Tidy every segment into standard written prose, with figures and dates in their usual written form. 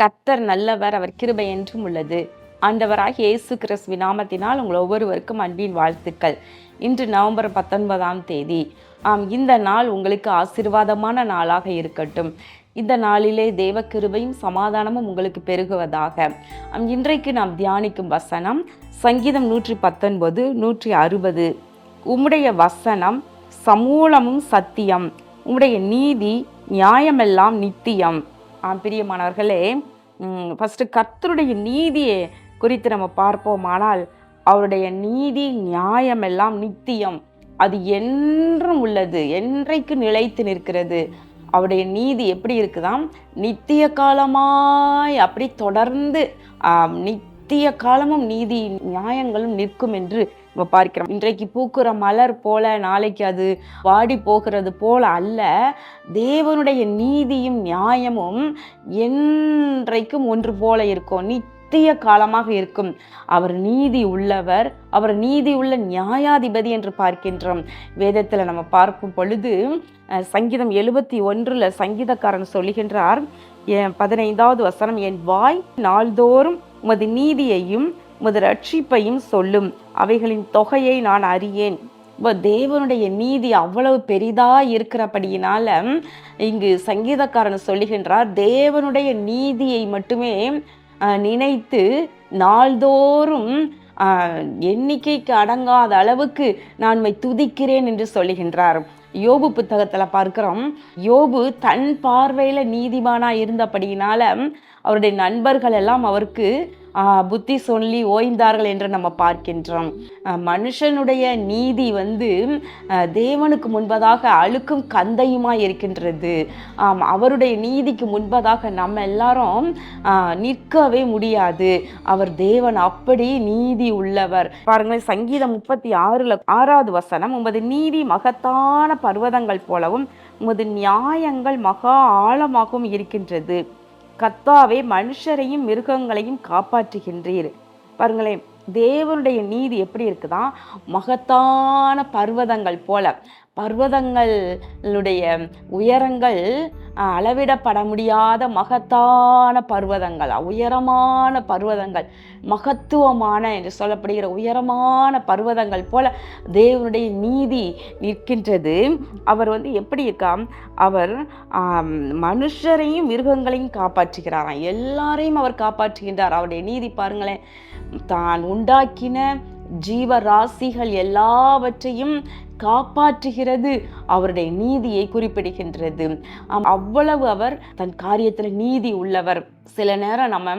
கர்த்தர் நல்லவர், அவர் கிருபை என்றும் உள்ளது. ஆண்டவராகிய இயேசு கிறிஸ்துவின் நாமத்தினால் உங்கள் ஒவ்வொருவருக்கும் அன்பின் வாழ்த்துக்கள். இன்று நவம்பர் 19ஆம் தேதி. இந்த நாள் உங்களுக்கு ஆசீர்வாதமான நாளாக இருக்கட்டும். இந்த நாளிலே தேவ கிருபையும் சமாதானமும் உங்களுக்கு பெருகுவதாக. இன்றைக்கு நாம் தியானிக்கும் வசனம் சங்கீதம் 119, 160. உம்முடைய வசனம் சமூலமும் சத்தியம், உம்முடைய நீதி நியாயமெல்லாம் நித்தியம். பிரியமானவர்களே, ஃபஸ்ட்டு கர்த்தருடைய நீதியை குறித்து நம்ம பார்ப்போமானால், அவருடைய நீதி நியாயமெல்லாம் நித்தியம், அது என்றும் உள்ளது, என்றைக்கு நிலைத்து நிற்கிறது. அவருடைய நீதி எப்படி இருக்குதாம்? நித்திய காலமாய் அப்படி தொடர்ந்து நித்திய காலமும் நீதி நியாயங்களும் நிற்கும் என்று நம்ம பார்க்கிறோம். இன்றைக்கு பூக்குற மலர் போல நாளைக்கு அது வாடி போகிறது போல அல்ல. தேவனுடைய நீதியும் நியாயமும் என்றைக்கும் ஒன்று போல இருக்கும், நித்திய காலமாக இருக்கும். அவர் நீதி உள்ளவர், அவர் நீதி உள்ள நியாயாதிபதி என்று பார்க்கின்றோம். வேதத்தில் நம்ம பார்க்கும் பொழுது சங்கீதம் 71 சங்கீதக்காரன் சொல்லுகின்றார், 15வது வசனம், என் வாய் நாள்தோறும் உமது நீதியையும் உமது ரட்சிப்பையும் சொல்லும், அவைகளின் தொகையை நான் அறியேன். தேவனுடைய நீதி அவ்வளவு பெரிதா இருக்கிறபடியினால இங்கு சங்கீதக்காரன் சொல்லுகின்றார், தேவனுடைய நீதியை மட்டுமே நினைத்து நாள்தோறும் எண்ணிக்கைக்கு அடங்காத அளவுக்கு நான் துதிக்கிறேன் என்று சொல்லுகின்றார். யோபு புத்தகத்தில் பார்க்கிறோம், யோபு தன் பார்வையில் நீதிமானா இருந்தபடியினால அவருடைய நண்பர்கள் எல்லாம் அவருக்கு புத்தி சொல்லி ஓய்ந்தார்கள் என்று நம்ம பார்க்கின்றோம். மனுஷனுடைய நீதி தேவனுக்கு முன்பதாக அழுக்கும் கந்தையுமாய் இருக்கின்றது. அவருடைய நீதிக்கு முன்பதாக நம்ம எல்லாரும் நிற்கவே முடியாது. அவர் தேவன் அப்படி நீதி உள்ளவர். பாருங்களேன், சங்கீதம் 36 வசனம், உமது நீதி மகத்தான பர்வதங்கள் போலவும் உமது நியாயங்கள் மகா ஆழமாகவும் இருக்கின்றது. கர்த்தாவே, மனுஷரையும் மிருகங்களையும் காப்பாற்றுகின்றீர். பாருங்களேன், தேவனுடைய நீதி எப்படி இருக்குதா? மகத்தான பர்வதங்கள் போல. பர்வதங்களுடைய உயரங்கள் அளவிடப்பட முடியாத மகத்தான பர்வதங்கள், உயரமான பர்வதங்கள், மகத்துவமான என்று சொல்லப்படுகிற உயரமான பர்வதங்கள் போல தேவனுடைய நீதி நிற்கின்றது. அவர் எப்படி இருக்கா? அவர் மனுஷரையும் மிருகங்களையும் காப்பாற்றுகிறாராம். எல்லாரையும் அவர் காப்பாற்றுகின்றார். அவருடைய நீதி பாருங்களேன், தான் உண்டாக்கின ஜீவராசிகள் எல்லாவற்றையும் காப்பாற்றுகிறது. அவருடைய நீதியை குறிப்பிடுகின்றது. அவ்வளவு அவர் தன் காரியத்தில் நீதி உள்ளவர். சில நேரம் நம்ம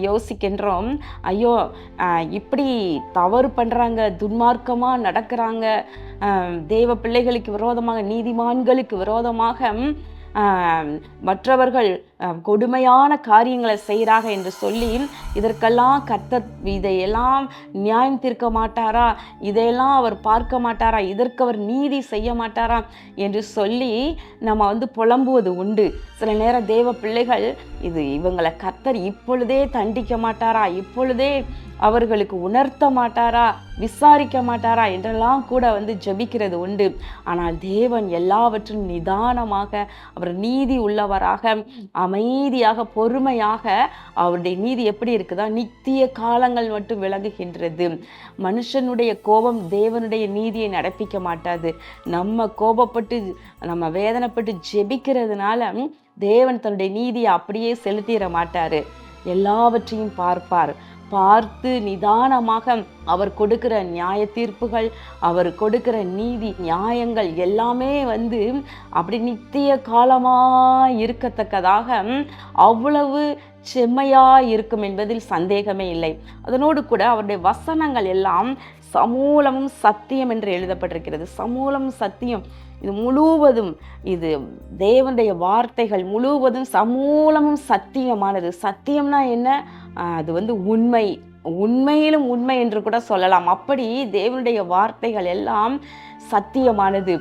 யோசிக்கின்றோம், ஐயோ இப்படி தவறு பண்ணுறாங்க, துன்மார்க்கமாக நடக்கிறாங்க, தேவ பிள்ளைகளுக்கு விரோதமாக, நீதிமான்களுக்கு விரோதமாக மற்றவர்கள் கொடுமையான காரியங்களை செய்கிறாங்க என்று சொல்லி இதற்கெல்லாம் கர்த்தர் இதையெல்லாம் நியாயம் தீர்க்க மாட்டாரா, இதையெல்லாம் அவர் பார்க்க மாட்டாரா, இதற்கு அவர் நீதி செய்ய மாட்டாரா என்று சொல்லி நம்ம புலம்புவது உண்டு. சில நேரம் தேவ பிள்ளைகள் இவங்களை கர்த்தர் இப்பொழுதே தண்டிக்க மாட்டாரா, இப்பொழுதே அவர்களுக்கு உணர்த்த மாட்டாரா, விசாரிக்க மாட்டாரா என்றெல்லாம் கூட ஜெபிக்கிறது உண்டு. ஆனால் தேவன் எல்லாவற்றும் நிதானமாக, அவர் நீதி உள்ளவராக, அமைதியாக, பொறுமையாக, அவருடைய நீதி எப்படி இருக்குதா? நித்திய காலங்கள் மட்டும் விளங்குகின்றது. மனுஷனுடைய கோபம் தேவனுடைய நீதியை நடப்பிக்க மாட்டாது. நம்ம கோபப்பட்டு, நம்ம வேதனைப்பட்டு ஜெபிக்கிறதுனால தேவன் தன்னுடைய நீதியை அப்படியே செலுத்திட மாட்டாரு. எல்லாவற்றையும் பார்த்து நிதானமாக அவர் கொடுக்கிற நியாய தீர்ப்புகள், அவர் கொடுக்கிற நீதி நியாயங்கள் எல்லாமே அப்படி நித்திய காலமாக இருக்கத்தக்கதாக அவ்வளவு செம்மையாக இருக்கும் என்பதில் சந்தேகமே இல்லை. அதனோடு கூட அவருடைய வசனங்கள் எல்லாம் சமூலமும் சத்தியம் என்று எழுதப்பட்டிருக்கிறது. சமூலமும் சத்தியம், இது முழுவதும், இது தேவனுடைய வார்த்தைகள் முழுவதும் சமூலமும் சத்தியமானது. சத்தியம்னா என்ன? அது உண்மை, உண்மையிலும் உண்மை என்று கூட சொல்லலாம். அப்படி தேவனுடைய வார்த்தைகள் எல்லாம் சத்தியமானது.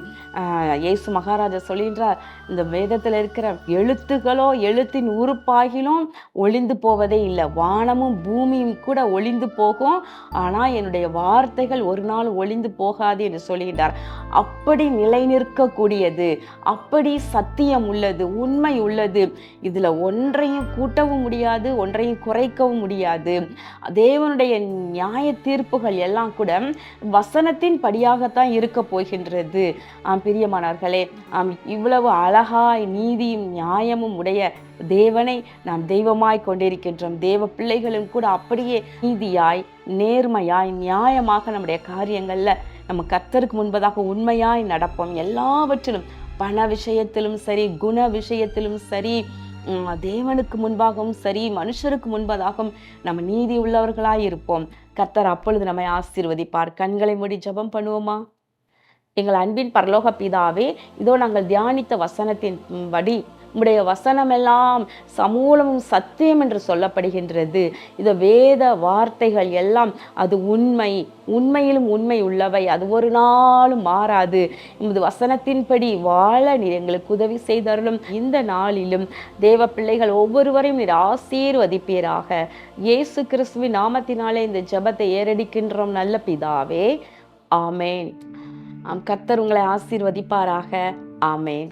இயேசு மகாராஜா சொல்கின்றார், இந்த வேதத்தில் இருக்கிற எழுத்துக்களோ எழுத்தின் உறுப்பாகிலும் ஒளிந்து போவதே இல்லை. வானமும் பூமியும் கூட ஒளிந்து போகும், ஆனால் என்னுடைய வார்த்தைகள் ஒரு நாள் ஒளிந்து போகாது என்று சொல்கின்றார். அப்படி நிலை நிற்கக்கூடியது, அப்படி சத்தியம் உள்ளது, உண்மை உள்ளது. இதில் ஒன்றையும் கூட்டவும் முடியாது, ஒன்றையும் குறைக்கவும் முடியாது. தேவனுடைய நியாய தீர்ப்புகள் எல்லாம் கூட வசனத்தின் படியாகத்தான் இருக்க போகின்றது. பிரியமானவர்களே, இவ்வளவு அழகாய் நீதியும் நியாயமும் உடைய தேவனை நாம் தெய்வமாய் கொண்டிருக்கின்றோம். தேவ பிள்ளைகளும் கூட அப்படியே நீதியாய், நேர்மையாய், நியாயமாக நம்முடைய காரியங்கள்ல நம்ம கர்த்தருக்கு முன்பதாக உண்மையாய் நடப்போம். எல்லாவற்றிலும், பண விஷயத்திலும் சரி, குண விஷயத்திலும் சரி, தேவனுக்கு முன்பாகவும் சரி, மனுஷருக்கு முன்பதாகவும் நம்ம நீதி உள்ளவர்களாய் இருப்போம். கர்த்தர் அப்பொழுது நம்மை ஆசீர்வதிப்பார். கண்களை மூடி ஜெபம் பண்ணுவோமா? எங்கள் அன்பின் பரலோக பிதாவே, இதோ நாங்கள் தியானித்த வசனத்தின் படி உம்முடைய வசனமெல்லாம் சமூலமும் சத்தியம் என்று சொல்லப்படுகின்றது. இது வேத வார்த்தைகள் எல்லாம் அது உண்மை, உண்மையிலும் உண்மை உள்ளவை, அது ஒரு நாளும் மாறாது. உமது வசனத்தின்படி வாழ நீர் எங்களுக்கு உதவி செய்தருளும். இந்த நாளிலும் தேவ பிள்ளைகள் ஒவ்வொருவரையும் நீர் ஆசீர்வதிப்பீராக. இயேசு கிறிஸ்துவின் நாமத்தினாலே இந்த ஜெபத்தை ஏறடிக்கின்றோம் நல்ல பிதாவே, ஆமேன். கர்த்தர் உங்களை ஆசீர்வதிப்பாராக. ஆமேன்.